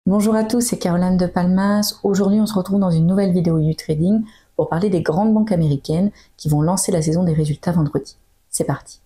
Bonjour à tous, c'est Caroline de Palmas. Aujourd'hui, on se retrouve dans une nouvelle vidéo U-Trading pour parler des grandes banques américaines qui vont lancer la saison des résultats vendredi. C'est parti.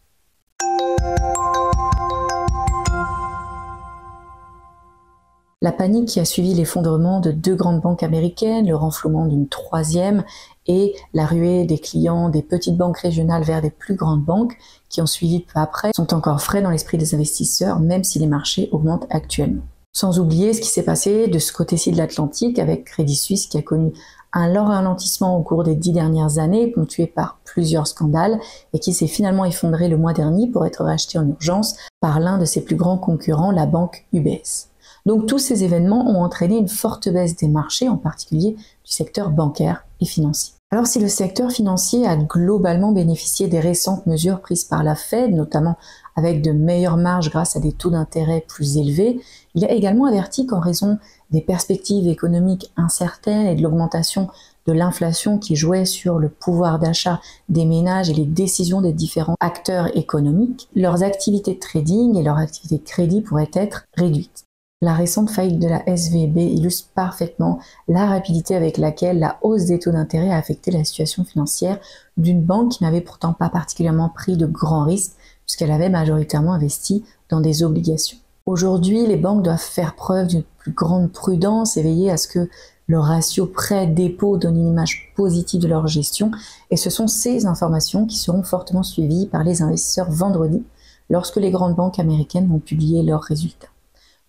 La panique qui a suivi l'effondrement de deux grandes banques américaines, le renflouement d'une troisième et la ruée des clients des petites banques régionales vers des plus grandes banques qui ont suivi peu après sont encore frais dans l'esprit des investisseurs, même si les marchés augmentent actuellement. Sans oublier ce qui s'est passé de ce côté-ci de l'Atlantique avec Crédit Suisse qui a connu un lent ralentissement au cours des 10 dernières années, ponctué par plusieurs scandales, et qui s'est finalement effondré le mois dernier pour être racheté en urgence par l'un de ses plus grands concurrents, la banque UBS. Donc tous ces événements ont entraîné une forte baisse des marchés, en particulier du secteur bancaire et financier. Alors si le secteur financier a globalement bénéficié des récentes mesures prises par la Fed, notamment avec de meilleures marges grâce à des taux d'intérêt plus élevés, il a également averti qu'en raison des perspectives économiques incertaines et de l'augmentation de l'inflation qui jouait sur le pouvoir d'achat des ménages et les décisions des différents acteurs économiques, leurs activités de trading et leurs activités de crédit pourraient être réduites. La récente faillite de la SVB illustre parfaitement la rapidité avec laquelle la hausse des taux d'intérêt a affecté la situation financière d'une banque qui n'avait pourtant pas particulièrement pris de grands risques puisqu'elle avait majoritairement investi dans des obligations. Aujourd'hui, les banques doivent faire preuve d'une plus grande prudence et veiller à ce que le ratio prêt-dépôt donne une image positive de leur gestion, et ce sont ces informations qui seront fortement suivies par les investisseurs vendredi lorsque les grandes banques américaines vont publier leurs résultats.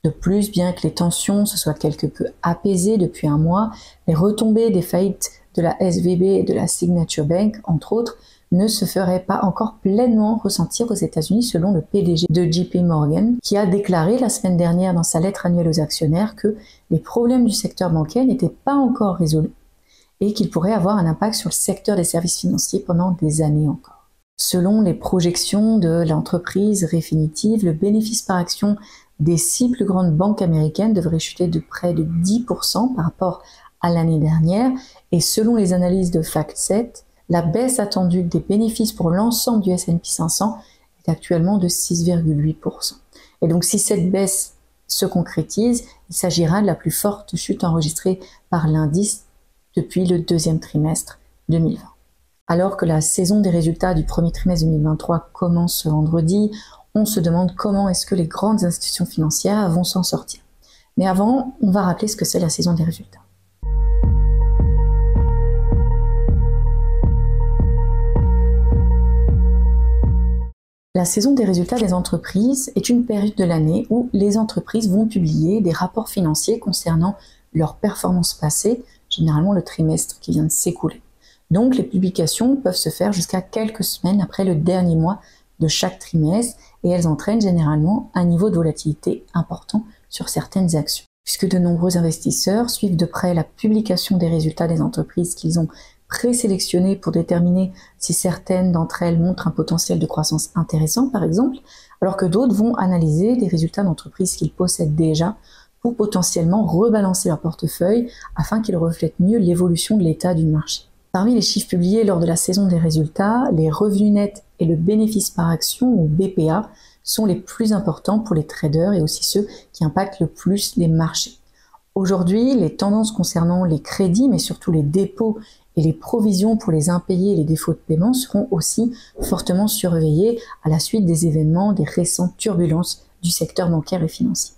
De plus, bien que les tensions se soient quelque peu apaisées depuis un mois, les retombées des faillites de la SVB et de la Signature Bank, entre autres, ne se feraient pas encore pleinement ressentir aux États-Unis selon le PDG de JP Morgan, qui a déclaré la semaine dernière dans sa lettre annuelle aux actionnaires que les problèmes du secteur bancaire n'étaient pas encore résolus et qu'ils pourraient avoir un impact sur le secteur des services financiers pendant des années encore. Selon les projections de l'entreprise Refinitiv, le bénéfice par action des 6 plus grandes banques américaines devrait chuter de près de 10% par rapport à l'année dernière, et selon les analyses de FactSet, la baisse attendue des bénéfices pour l'ensemble du S&P 500 est actuellement de 6,8%. Et donc si cette baisse se concrétise, il s'agira de la plus forte chute enregistrée par l'indice depuis le deuxième trimestre 2020. Alors que la saison des résultats du premier trimestre 2023 commence ce vendredi, on se demande comment est-ce que les grandes institutions financières vont s'en sortir. Mais avant, on va rappeler ce que c'est la saison des résultats. La saison des résultats des entreprises est une période de l'année où les entreprises vont publier des rapports financiers concernant leur performance passée, généralement le trimestre qui vient de s'écouler. Donc les publications peuvent se faire jusqu'à quelques semaines après le dernier mois de chaque trimestre, et elles entraînent généralement un niveau de volatilité important sur certaines actions. Puisque de nombreux investisseurs suivent de près la publication des résultats des entreprises qu'ils ont présélectionnées pour déterminer si certaines d'entre elles montrent un potentiel de croissance intéressant par exemple, alors que d'autres vont analyser des résultats d'entreprises qu'ils possèdent déjà pour potentiellement rebalancer leur portefeuille afin qu'ils reflètent mieux l'évolution de l'état du marché. Parmi les chiffres publiés lors de la saison des résultats, les revenus nets et le bénéfice par action, ou BPA, sont les plus importants pour les traders et aussi ceux qui impactent le plus les marchés. Aujourd'hui, les tendances concernant les crédits, mais surtout les dépôts et les provisions pour les impayés et les défauts de paiement seront aussi fortement surveillées à la suite des événements des récentes turbulences du secteur bancaire et financier.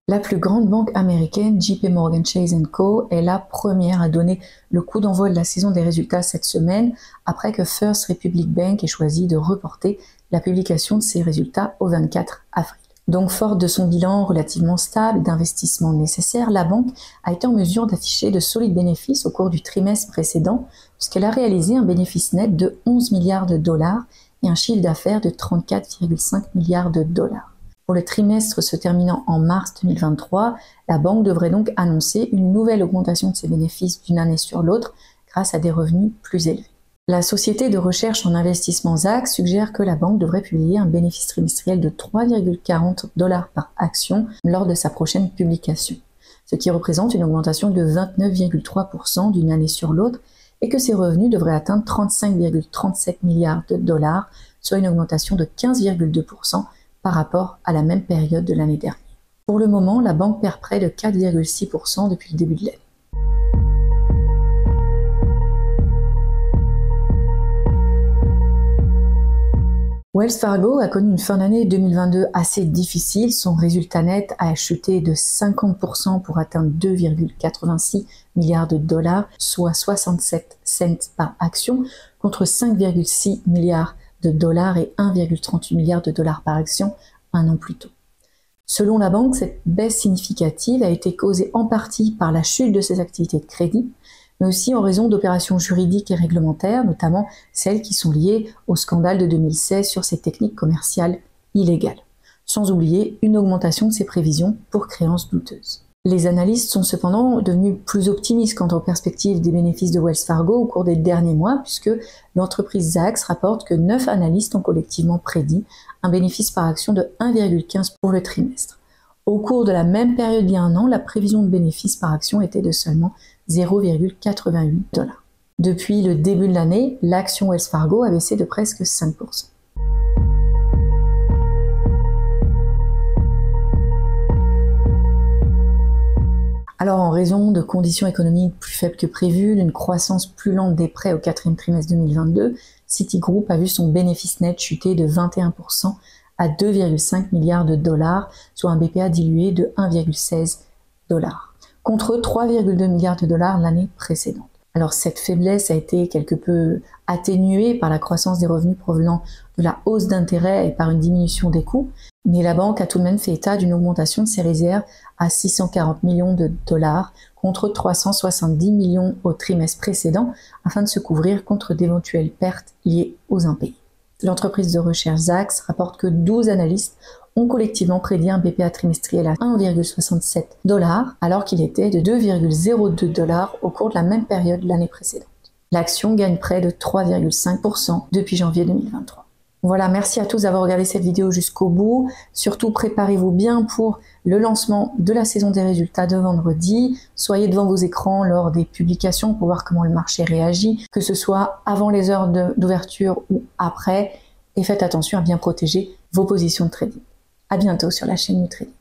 La plus grande banque américaine, JP Morgan Chase & Co, est la première à donner le coup d'envoi de la saison des résultats cette semaine, après que First Republic Bank ait choisi de reporter la publication de ses résultats au 24 avril. Donc forte de son bilan relativement stable et d'investissements nécessaires, la banque a été en mesure d'afficher de solides bénéfices au cours du trimestre précédent, puisqu'elle a réalisé un bénéfice net de 11 milliards de dollars et un chiffre d'affaires de 34,5 milliards de dollars. Pour le trimestre se terminant en mars 2023, la banque devrait donc annoncer une nouvelle augmentation de ses bénéfices d'une année sur l'autre grâce à des revenus plus élevés. La société de recherche en investissement ZAC suggère que la banque devrait publier un bénéfice trimestriel de 3,40 $ par action lors de sa prochaine publication, ce qui représente une augmentation de 29,3% d'une année sur l'autre et que ses revenus devraient atteindre 35,37 milliards de dollars, soit une augmentation de 15,2% par rapport à la même période de l'année dernière. Pour le moment, la banque perd près de 4,6% depuis le début de l'année. Wells Fargo a connu une fin d'année 2022 assez difficile. Son résultat net a chuté de 50% pour atteindre 2,86 milliards de dollars, soit 67 cents par action, contre 5,6 milliards de dollars et 1,38 milliard de dollars par action un an plus tôt. Selon la banque, cette baisse significative a été causée en partie par la chute de ses activités de crédit, mais aussi en raison d'opérations juridiques et réglementaires, notamment celles qui sont liées au scandale de 2016 sur ces techniques commerciales illégales, sans oublier une augmentation de ses prévisions pour créances douteuses. Les analystes sont cependant devenus plus optimistes quant aux perspectives des bénéfices de Wells Fargo au cours des derniers mois, puisque l'entreprise Zacks rapporte que 9 analystes ont collectivement prédit un bénéfice par action de 1,15 pour le trimestre. Au cours de la même période il y a un an, la prévision de bénéfice par action était de seulement 0,88 $. Depuis le début de l'année, l'action Wells Fargo a baissé de presque 5%. Alors, en raison de conditions économiques plus faibles que prévues, d'une croissance plus lente des prêts au quatrième trimestre 2022, Citigroup a vu son bénéfice net chuter de 21% à 2,5 milliards de dollars, soit un BPA dilué de 1,16 $, contre 3,2 milliards de dollars l'année précédente. Alors cette faiblesse a été quelque peu atténuée par la croissance des revenus provenant de la hausse d'intérêt et par une diminution des coûts, mais la banque a tout de même fait état d'une augmentation de ses réserves à 640 millions de dollars contre 370 millions au trimestre précédent afin de se couvrir contre d'éventuelles pertes liées aux impayés. L'entreprise de recherche Zacks rapporte que 12 analystes ont collectivement prédit un BPA trimestriel à 1,67 $, alors qu'il était de 2,02 $ au cours de la même période l'année précédente. L'action gagne près de 3,5% depuis janvier 2023. Voilà, merci à tous d'avoir regardé cette vidéo jusqu'au bout. Surtout, préparez-vous bien pour le lancement de la saison des résultats de vendredi. Soyez devant vos écrans lors des publications pour voir comment le marché réagit, que ce soit avant les heures d'ouverture ou après. Et faites attention à bien protéger vos positions de trading. À bientôt sur la chaîne Nutrading.